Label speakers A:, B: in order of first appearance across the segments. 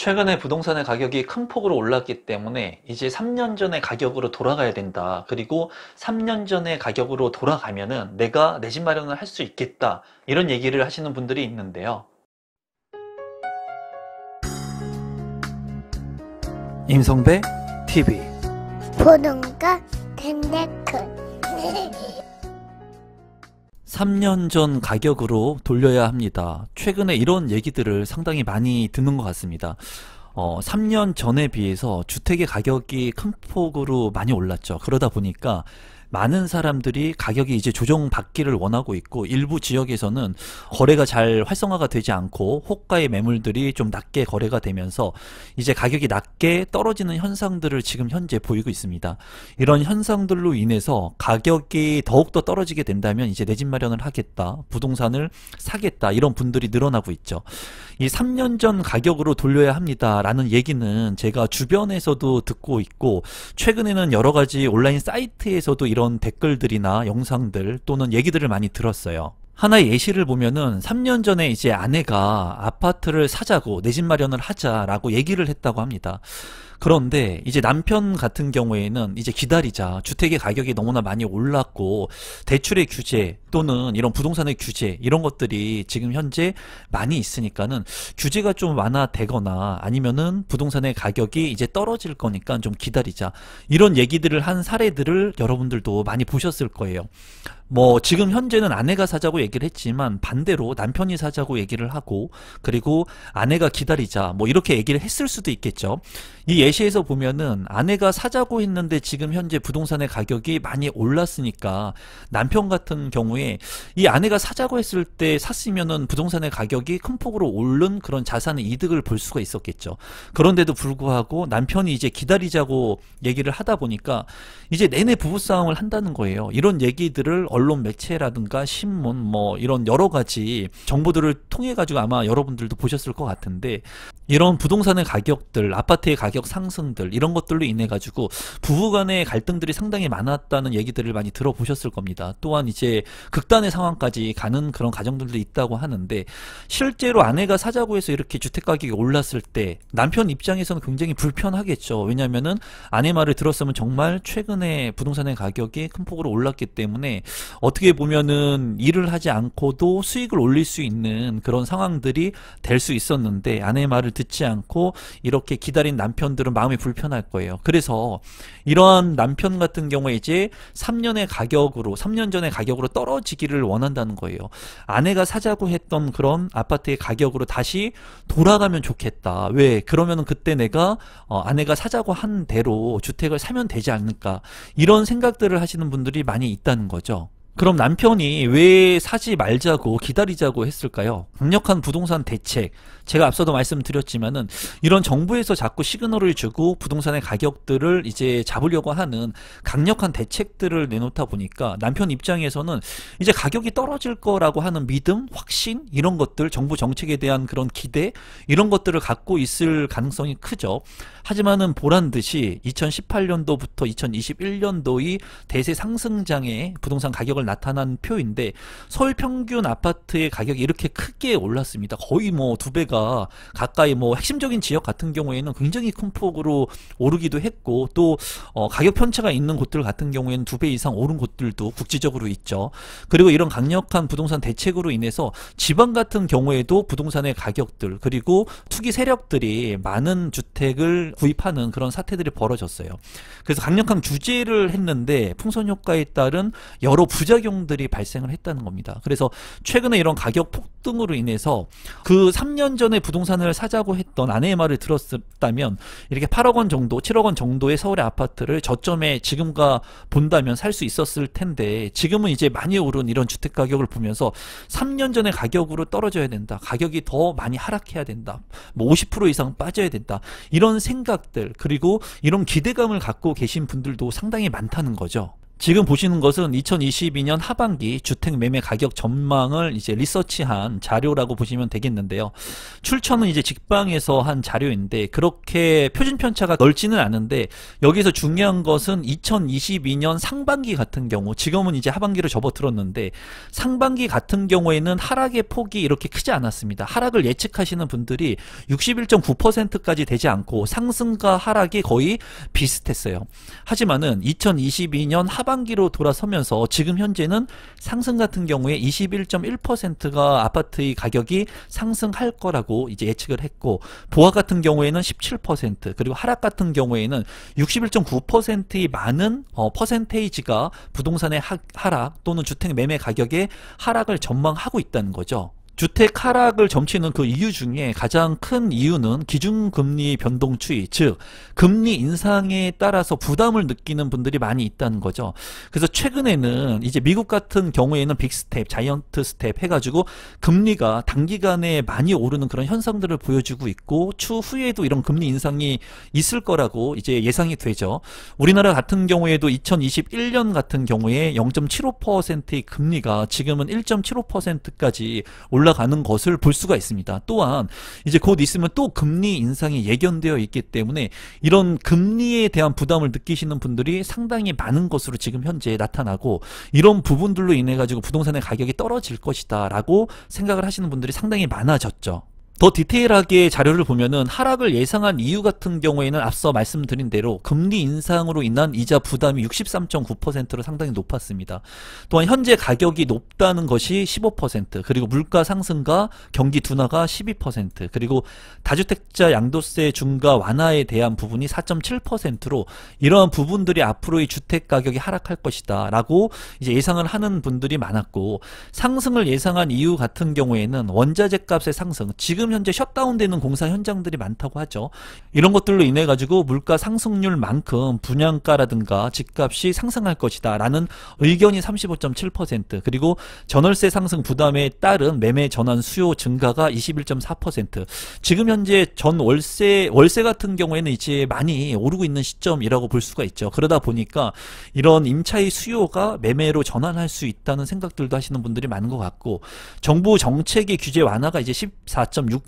A: 최근에 부동산의 가격이 큰 폭으로 올랐기 때문에 이제 3년 전의 가격으로 돌아가야 된다. 그리고 3년 전의 가격으로 돌아가면은 내가 내 집 마련을 할 수 있겠다. 이런 얘기를 하시는 분들이 있는데요. 임성배 TV
B: 보는가 덴데크
A: 3년 전 가격으로 돌려야 합니다. 최근에 이런 얘기들을 상당히 많이 듣는 것 같습니다. 3년 전에 비해서 주택의 가격이 큰 폭으로 많이 올랐죠. 그러다 보니까 많은 사람들이 가격이 이제 조정받기를 원하고 있고, 일부 지역에서는 거래가 잘 활성화가 되지 않고 호가의 매물들이 좀 낮게 거래가 되면서 이제 가격이 낮게 떨어지는 현상들을 지금 현재 보이고 있습니다. 이런 현상들로 인해서 가격이 더욱더 떨어지게 된다면 이제 내 집 마련을 하겠다, 부동산을 사겠다, 이런 분들이 늘어나고 있죠. 이 3년 전 가격으로 돌려야 합니다 라는 얘기는 제가 주변에서도 듣고 있고, 최근에는 여러 가지 온라인 사이트에서도 이런 댓글들이나 영상들 또는 얘기들을 많이 들었어요. 하나의 예시를 보면은 3년 전에 이제 아내가 아파트를 사자고 내 집 마련을 하자라고 얘기를 했다고 합니다. 그런데 이제 남편 같은 경우에는 이제 기다리자, 주택의 가격이 너무나 많이 올랐고 대출의 규제 또는 이런 부동산의 규제, 이런 것들이 지금 현재 많이 있으니까는 규제가 좀 완화되거나 아니면은 부동산의 가격이 이제 떨어질 거니까 좀 기다리자, 이런 얘기들을 한 사례들을 여러분들도 많이 보셨을 거예요. 뭐 지금 현재는 아내가 사자고 얘기를 했지만 반대로 남편이 사자고 얘기를 하고, 그리고 아내가 기다리자 뭐 이렇게 얘기를 했을 수도 있겠죠. 이 예시에서 보면은 아내가 사자고 했는데 지금 현재 부동산의 가격이 많이 올랐으니까 남편 같은 경우에 이 아내가 사자고 했을 때 샀으면은 부동산의 가격이 큰 폭으로 오른 그런 자산의 이득을 볼 수가 있었겠죠. 그런데도 불구하고 남편이 이제 기다리자고 얘기를 하다 보니까 이제 내내 부부싸움을 한다는 거예요. 이런 얘기들을 언론 매체라든가 신문 뭐 이런 여러 가지 정보들을 통해 가지고 아마 여러분들도 보셨을 것 같은데, 이런 부동산의 가격들, 아파트의 가격 상승들, 이런 것들로 인해 가지고 부부간의 갈등들이 상당히 많았다는 얘기들을 많이 들어보셨을 겁니다. 또한 이제 극단의 상황까지 가는 그런 가정들도 있다고 하는데, 실제로 아내가 사자고 해서 이렇게 주택 가격이 올랐을 때 남편 입장에서는 굉장히 불편하겠죠. 왜냐면은 아내 말을 들었으면 정말 최근에 부동산의 가격이 큰 폭으로 올랐기 때문에 어떻게 보면은 일을 하지 않고도 수익을 올릴 수 있는 그런 상황들이 될 수 있었는데, 아내의 말을 듣지 않고 이렇게 기다린 남편들은 마음이 불편할 거예요. 그래서 이러한 남편 같은 경우에 이제 3년 전의 가격으로 떨어지기를 원한다는 거예요. 아내가 사자고 했던 그런 아파트의 가격으로 다시 돌아가면 좋겠다. 왜? 그러면은 그때 내가 아내가 사자고 한 대로 주택을 사면 되지 않을까, 이런 생각들을 하시는 분들이 많이 있다는 거죠. 그럼 남편이 왜 사지 말자고 기다리자고 했을까요? 강력한 부동산 대책, 제가 앞서도 말씀드렸지만은 이런 정부에서 자꾸 시그널을 주고 부동산의 가격들을 이제 잡으려고 하는 강력한 대책들을 내놓다 보니까 남편 입장에서는 이제 가격이 떨어질 거라고 하는 믿음, 확신, 이런 것들, 정부 정책에 대한 그런 기대, 이런 것들을 갖고 있을 가능성이 크죠. 하지만은 보란듯이 2018년도부터 2021년도의 대세 상승장의 부동산 가격을 나타난 표인데, 서울 평균 아파트의 가격이 이렇게 크게 올랐습니다. 거의 뭐 2배가 가까이, 뭐 핵심적인 지역 같은 경우에는 굉장히 큰 폭으로 오르기도 했고, 또 가격 편차가 있는 곳들 같은 경우에는 2배 이상 오른 곳들도 국지적으로 있죠. 그리고 이런 강력한 부동산 대책으로 인해서 지방 같은 경우에도 부동산의 가격들, 그리고 투기 세력들이 많은 주택을 구입하는 그런 사태들이 벌어졌어요. 그래서 강력한 규제를 했는데 풍선 효과에 따른 여러 부작용들이 발생을 했다는 겁니다. 그래서 최근에 이런 가격 폭등으로 인해서 그 3년 전에 부동산을 사자고 했던 아내의 말을 들었다면 이렇게 8억 원 정도, 7억 원 정도의 서울의 아파트를 저점에 지금과 본다면 살 수 있었을 텐데, 지금은 이제 많이 오른 이런 주택 가격을 보면서 3년 전의 가격으로 떨어져야 된다, 가격이 더 많이 하락해야 된다, 뭐 50% 이상 빠져야 된다, 이런 생각들, 그리고 이런 기대감을 갖고 계신 분들도 상당히 많다는 거죠. 지금 보시는 것은 2022년 하반기 주택 매매 가격 전망을 이제 리서치한 자료라고 보시면 되겠는데요. 출처는 이제 직방에서 한 자료인데 그렇게 표준 편차가 넓지는 않은데 여기서 중요한 것은 2022년 상반기 같은 경우, 지금은 이제 하반기로 접어들었는데 상반기 같은 경우에는 하락의 폭이 이렇게 크지 않았습니다. 하락을 예측하시는 분들이 61.9%까지 되지 않고 상승과 하락이 거의 비슷했어요. 하지만은 2022년 하반기로 돌아서면서 지금 현재는 상승 같은 경우에 21.1%가 아파트의 가격이 상승할 거라고 이제 예측을 했고, 보합 같은 경우에는 17%, 그리고 하락 같은 경우에는 61.9%의 많은 퍼센테이지가 부동산의 하락 또는 주택 매매 가격의 하락을 전망하고 있다는 거죠. 주택 하락을 점치는 그 이유 중에 가장 큰 이유는 기준금리 변동 추이, 즉 금리 인상에 따라서 부담을 느끼는 분들이 많이 있다는 거죠. 그래서 최근에는 이제 미국 같은 경우에는 빅스텝, 자이언트 스텝 해가지고 금리가 단기간에 많이 오르는 그런 현상들을 보여주고 있고, 추후에도 이런 금리 인상이 있을 거라고 이제 예상이 되죠. 우리나라 같은 경우에도 2021년 같은 경우에 0.75%의 금리가 지금은 1.75%까지 올라가는 것을 볼 수가 있습니다. 또한 이제 곧 있으면 또 금리 인상이 예견되어 있기 때문에 이런 금리에 대한 부담을 느끼시는 분들이 상당히 많은 것으로 지금 현재 나타나고, 이런 부분들로 인해 가지고 부동산의 가격이 떨어질 것이다 라고 생각을 하시는 분들이 상당히 많아졌죠. 더 디테일하게 자료를 보면은 하락을 예상한 이유 같은 경우에는 앞서 말씀드린 대로 금리 인상으로 인한 이자 부담이 63.9%로 상당히 높았습니다. 또한 현재 가격이 높다는 것이 15%, 그리고 물가 상승과 경기 둔화가 12%, 그리고 다주택자 양도세 중과 완화에 대한 부분이 4.7%로 이러한 부분들이 앞으로의 주택 가격이 하락할 것이다 라고 이제 예상을 하는 분들이 많았고, 상승을 예상한 이유 같은 경우에는 원자재 값의 상승, 지금 현재 셧다운되는 공사 현장들이 많다고 하죠. 이런 것들로 인해 가지고 물가 상승률만큼 분양가라든가 집값이 상승할 것이다 라는 의견이 35.7%, 그리고 전월세 상승 부담에 따른 매매 전환 수요 증가가 21.4%. 지금 현재 월세 같은 경우에는 이제 많이 오르고 있는 시점이라고 볼 수가 있죠. 그러다 보니까 이런 임차의 수요가 매매로 전환할 수 있다는 생각들도 하시는 분들이 많은 것 같고, 정부 정책의 규제 완화가 이제 14.6%,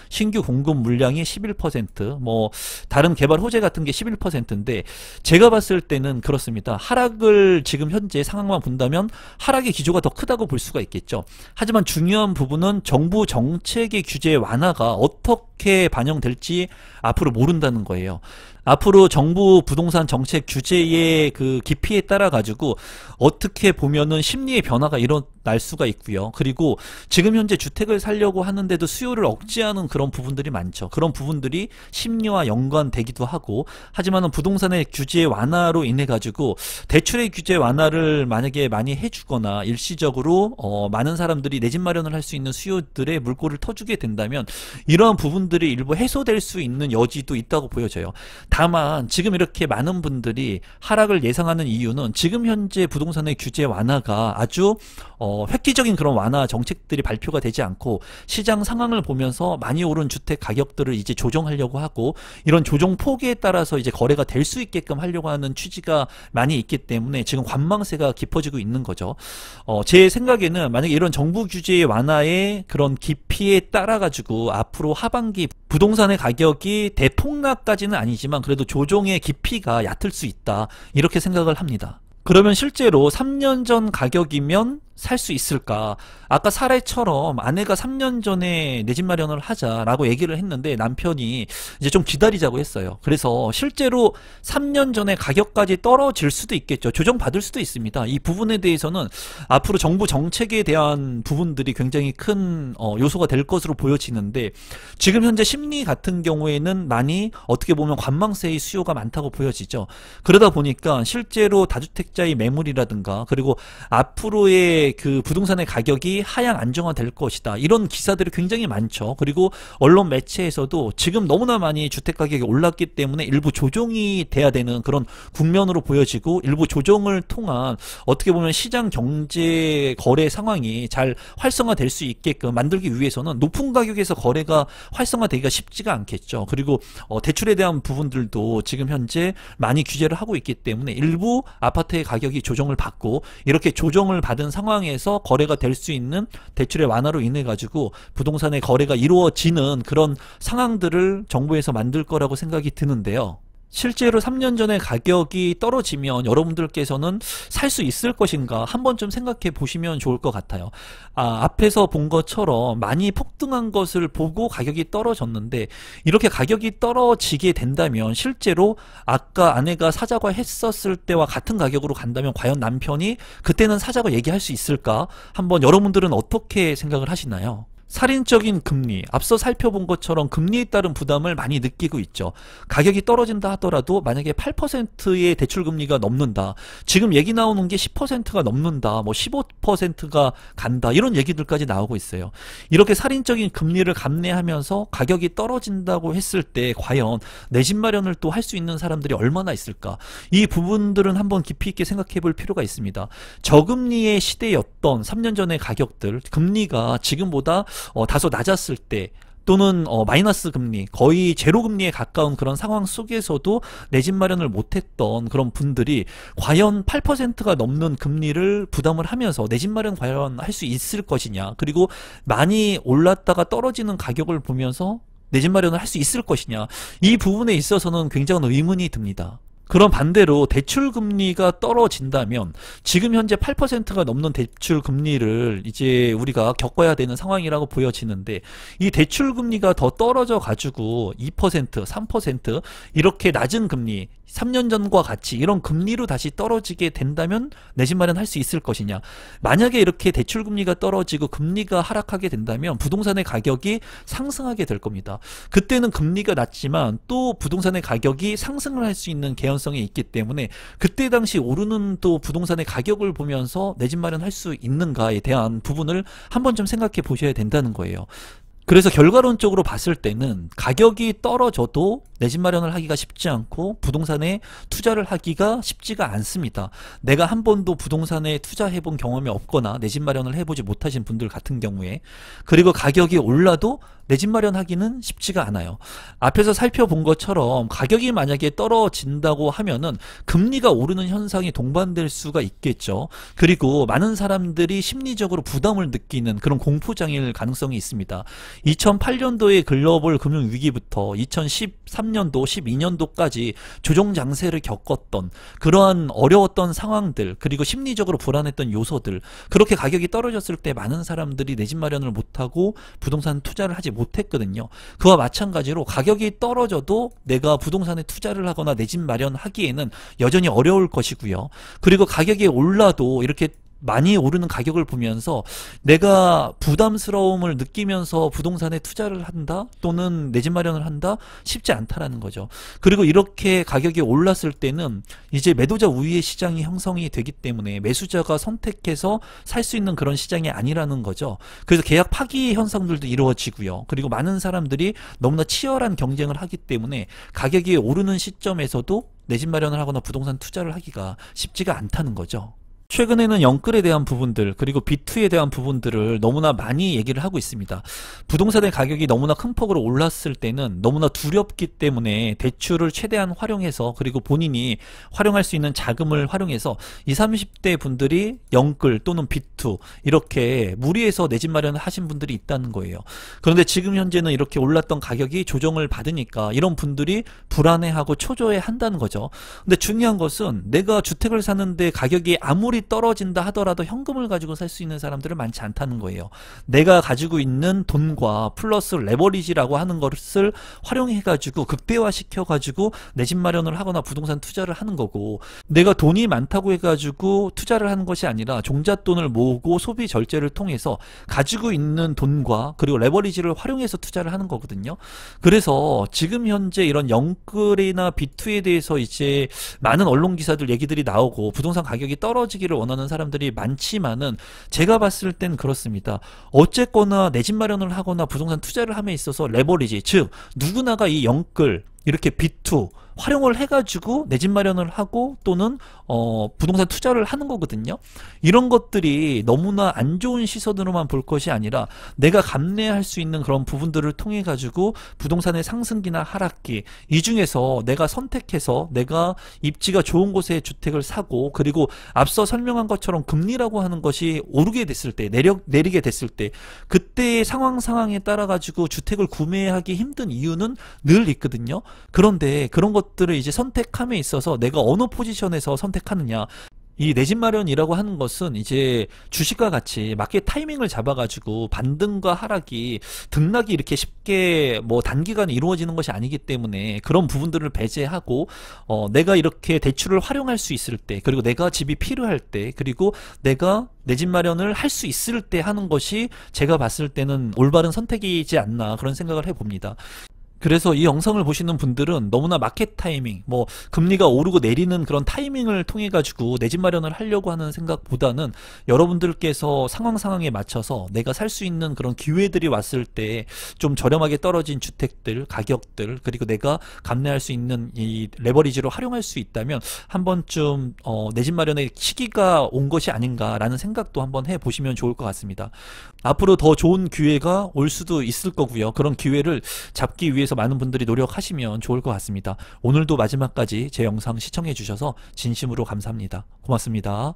A: 신규 공급 물량이 11%, 뭐 다른 개발 호재 같은 게 11%인데 제가 봤을 때는 그렇습니다. 하락을 지금 현재 상황만 본다면 하락의 기조가 더 크다고 볼 수가 있겠죠. 하지만 중요한 부분은 정부 정책의 규제 완화가 어떻게 반영될지 앞으로 모른다는 거예요. 앞으로 정부 부동산 정책 규제의 그 깊이에 따라 가지고 어떻게 보면은 심리의 변화가 일어날 수가 있고요. 그리고 지금 현재 주택을 살려고 하는데도 수요를 억제하는 그런 부분들이 많죠. 그런 부분들이 심리와 연관되기도 하고, 하지만은 부동산의 규제 완화로 인해 가지고 대출의 규제 완화를 만약에 많이 해주거나 일시적으로 많은 사람들이 내 집 마련을 할 수 있는 수요들의 물꼬를 터주게 된다면 이러한 부분들이 일부 해소될 수 있는 여지도 있다고 보여져요. 다만 지금 이렇게 많은 분들이 하락을 예상하는 이유는 지금 현재 부동산의 규제 완화가 아주 획기적인 그런 완화 정책들이 발표가 되지 않고 시장 상황을 보면서 많이 오른 주택 가격들을 이제 조정하려고 하고, 이런 조정 폭에 따라서 이제 거래가 될 수 있게끔 하려고 하는 취지가 많이 있기 때문에 지금 관망세가 깊어지고 있는 거죠. 제 생각에는 만약에 이런 정부 규제 완화의 그런 깊이에 따라 가지고 앞으로 하반기 부동산의 가격이 대폭락까지는 아니지만 그래도 조정의 깊이가 얕을 수 있다, 이렇게 생각을 합니다. 그러면 실제로 3년 전 가격이면 살 수 있을까? 아까 사례처럼 아내가 3년 전에 내 집 마련을 하자라고 얘기를 했는데 남편이 이제 좀 기다리자고 했어요. 그래서 실제로 3년 전에 가격까지 떨어질 수도 있겠죠. 조정받을 수도 있습니다. 이 부분에 대해서는 앞으로 정부 정책에 대한 부분들이 굉장히 큰 요소가 될 것으로 보여지는데, 지금 현재 심리 같은 경우에는 많이 어떻게 보면 관망세의 수요가 많다고 보여지죠. 그러다 보니까 실제로 다주택자의 매물이라든가 그리고 앞으로의 이제 그 부동산의 가격이 하향 안정화될 것이다. 이런 기사들이 굉장히 많죠. 그리고 언론 매체에서도 지금 너무나 많이 주택 가격이 올랐기 때문에 일부 조정이 돼야 되는 그런 국면으로 보여지고, 일부 조정을 통한 어떻게 보면 시장 경제 거래 상황이 잘 활성화될 수 있게끔 만들기 위해서는 높은 가격에서 거래가 활성화되기가 쉽지가 않겠죠. 그리고 대출에 대한 부분들도 지금 현재 많이 규제를 하고 있기 때문에 일부 아파트의 가격이 조정을 받고, 이렇게 조정을 받은 상황에서 거래가 될 수 있는 대출의 완화로 인해 가지고 부동산의 거래가 이루어지는 그런 상황들을 정부에서 만들 거라고 생각이 드는데요. 실제로 3년 전에 가격이 떨어지면 여러분들께서는 살 수 있을 것인가 한번 좀 생각해 보시면 좋을 것 같아요. 앞에서 본 것처럼 많이 폭등한 것을 보고 가격이 떨어졌는데, 이렇게 가격이 떨어지게 된다면 실제로 아까 아내가 사자고 했었을 때와 같은 가격으로 간다면 과연 남편이 그때는 사자고 얘기할 수 있을까? 한번 여러분들은 어떻게 생각을 하시나요? 살인적인 금리, 앞서 살펴본 것처럼 금리에 따른 부담을 많이 느끼고 있죠. 가격이 떨어진다 하더라도 만약에 8%의 대출금리가 넘는다, 지금 얘기 나오는 게 10%가 넘는다, 뭐 15%가 간다, 이런 얘기들까지 나오고 있어요. 이렇게 살인적인 금리를 감내하면서 가격이 떨어진다고 했을 때 과연 내 집 마련을 또 할 수 있는 사람들이 얼마나 있을까? 이 부분들은 한번 깊이 있게 생각해 볼 필요가 있습니다. 저금리의 시대였던 3년 전의 가격들, 금리가 지금보다 다소 낮았을 때, 또는 마이너스 금리, 거의 제로 금리에 가까운 그런 상황 속에서도 내 집 마련을 못했던 그런 분들이 과연 8%가 넘는 금리를 부담을 하면서 내 집 마련 과연 할 수 있을 것이냐, 그리고 많이 올랐다가 떨어지는 가격을 보면서 내 집 마련을 할 수 있을 것이냐, 이 부분에 있어서는 굉장한 의문이 듭니다. 그럼 반대로 대출 금리가 떨어진다면 지금 현재 8%가 넘는 대출 금리를 이제 우리가 겪어야 되는 상황이라고 보여지는데, 이 대출 금리가 더 떨어져 가지고 2%, 3% 이렇게 낮은 금리, 3년 전과 같이 이런 금리로 다시 떨어지게 된다면 내 집 마련 할 수 있을 것이냐. 만약에 이렇게 대출 금리가 떨어지고 금리가 하락하게 된다면 부동산의 가격이 상승하게 될 겁니다. 그때는 금리가 낮지만 또 부동산의 가격이 상승을 할 수 있는 개연성이 있기 때문에 그때 당시 오르는 또 부동산의 가격을 보면서 내 집 마련할 수 있는가에 대한 부분을 한번 좀 생각해 보셔야 된다는 거예요. 그래서 결과론적으로 봤을 때는 가격이 떨어져도 내 집 마련을 하기가 쉽지 않고 부동산에 투자를 하기가 쉽지가 않습니다. 내가 한 번도 부동산에 투자해본 경험이 없거나 내 집 마련을 해보지 못하신 분들 같은 경우에, 그리고 가격이 올라도 내 집 마련하기는 쉽지가 않아요. 앞에서 살펴본 것처럼 가격이 만약에 떨어진다고 하면은 금리가 오르는 현상이 동반될 수가 있겠죠. 그리고 많은 사람들이 심리적으로 부담을 느끼는 그런 공포장일 가능성이 있습니다. 2008년도의 글로벌 금융위기부터 2013년도, 12년도까지 조정장세를 겪었던 그러한 어려웠던 상황들, 그리고 심리적으로 불안했던 요소들, 그렇게 가격이 떨어졌을 때 많은 사람들이 내 집 마련을 못하고 부동산 투자를 하지 못했거든요. 그와 마찬가지로 가격이 떨어져도 내가 부동산에 투자를 하거나 내 집 마련하기에는 여전히 어려울 것이고요. 그리고 가격이 올라도 이렇게 많이 오르는 가격을 보면서 내가 부담스러움을 느끼면서 부동산에 투자를 한다, 또는 내 집 마련을 한다, 쉽지 않다라는 거죠. 그리고 이렇게 가격이 올랐을 때는 이제 매도자 우위의 시장이 형성이 되기 때문에 매수자가 선택해서 살 수 있는 그런 시장이 아니라는 거죠. 그래서 계약 파기 현상들도 이루어지고요. 그리고 많은 사람들이 너무나 치열한 경쟁을 하기 때문에 가격이 오르는 시점에서도 내 집 마련을 하거나 부동산 투자를 하기가 쉽지가 않다는 거죠. 최근에는 영끌에 대한 부분들, 그리고 B2에 대한 부분들을 너무나 많이 얘기를 하고 있습니다. 부동산의 가격이 너무나 큰 폭으로 올랐을 때는 너무나 두렵기 때문에 대출을 최대한 활용해서, 그리고 본인이 활용할 수 있는 자금을 활용해서 20, 30대 분들이 영끌 또는 B2 이렇게 무리해서 내 집 마련을 하신 분들이 있다는 거예요. 그런데 지금 현재는 이렇게 올랐던 가격이 조정을 받으니까 이런 분들이 불안해하고 초조해 한다는 거죠. 근데 중요한 것은 내가 주택을 사는데 가격이 아무리 떨어진다 하더라도 현금을 가지고 살 수 있는 사람들은 많지 않다는 거예요. 내가 가지고 있는 돈과 플러스 레버리지라고 하는 것을 활용해 가지고 극대화 시켜 가지고 내 집 마련을 하거나 부동산 투자를 하는 거고, 내가 돈이 많다고 해 가지고 투자를 하는 것이 아니라 종잣돈을 모으고 소비 절제를 통해서 가지고 있는 돈과 그리고 레버리지를 활용해서 투자를 하는 거거든요. 그래서 지금 현재 이런 영끌이나 B2에 대해서 이제 많은 언론 기사들 얘기들이 나오고 부동산 가격이 떨어지게 투자하기를 원하는 사람들이 많지만은 제가 봤을 땐 그렇습니다. 어쨌거나 내 집 마련을 하거나 부동산 투자를 함에 있어서 레버리지, 즉 누구나가 이 영끌 이렇게 B2 활용을 해가지고 내 집 마련을 하고 또는 부동산 투자를 하는 거거든요. 이런 것들이 너무나 안 좋은 시선으로만 볼 것이 아니라 내가 감내할 수 있는 그런 부분들을 통해 가지고 부동산의 상승기나 하락기 이 중에서 내가 선택해서 내가 입지가 좋은 곳에 주택을 사고, 그리고 앞서 설명한 것처럼 금리라고 하는 것이 오르게 됐을 때, 내리게 됐을 때 그때의 상황에 따라 가지고 주택을 구매하기 힘든 이유는 늘 있거든요. 그런데 그런 것들을 이제 선택함에 있어서 내가 어느 포지션에서 선택하느냐, 이 내 집 마련이라고 하는 것은 이제 주식과 같이 마켓 타이밍을 잡아가지고 반등과 하락이, 등락이 이렇게 쉽게 뭐 단기간에 이루어지는 것이 아니기 때문에 그런 부분들을 배제하고 내가 이렇게 대출을 활용할 수 있을 때, 그리고 내가 집이 필요할 때, 그리고 내가 내 집 마련을 할 수 있을 때 하는 것이 제가 봤을 때는 올바른 선택이지 않나, 그런 생각을 해봅니다. 그래서 이 영상을 보시는 분들은 너무나 마켓 타이밍, 뭐 금리가 오르고 내리는 그런 타이밍을 통해 가지고 내 집 마련을 하려고 하는 생각보다는 여러분들께서 상황에 맞춰서 내가 살 수 있는 그런 기회들이 왔을 때 좀 저렴하게 떨어진 주택들, 가격들, 그리고 내가 감내할 수 있는 이 레버리지로 활용할 수 있다면 한 번쯤 내 집 마련의 시기가 온 것이 아닌가라는 생각도 한번 해보시면 좋을 것 같습니다. 앞으로 더 좋은 기회가 올 수도 있을 거고요. 그런 기회를 잡기 위해서 많은 분들이 노력하시면 좋을 것 같습니다. 오늘도 마지막까지 제 영상 시청해 주셔서 진심으로 감사합니다. 고맙습니다.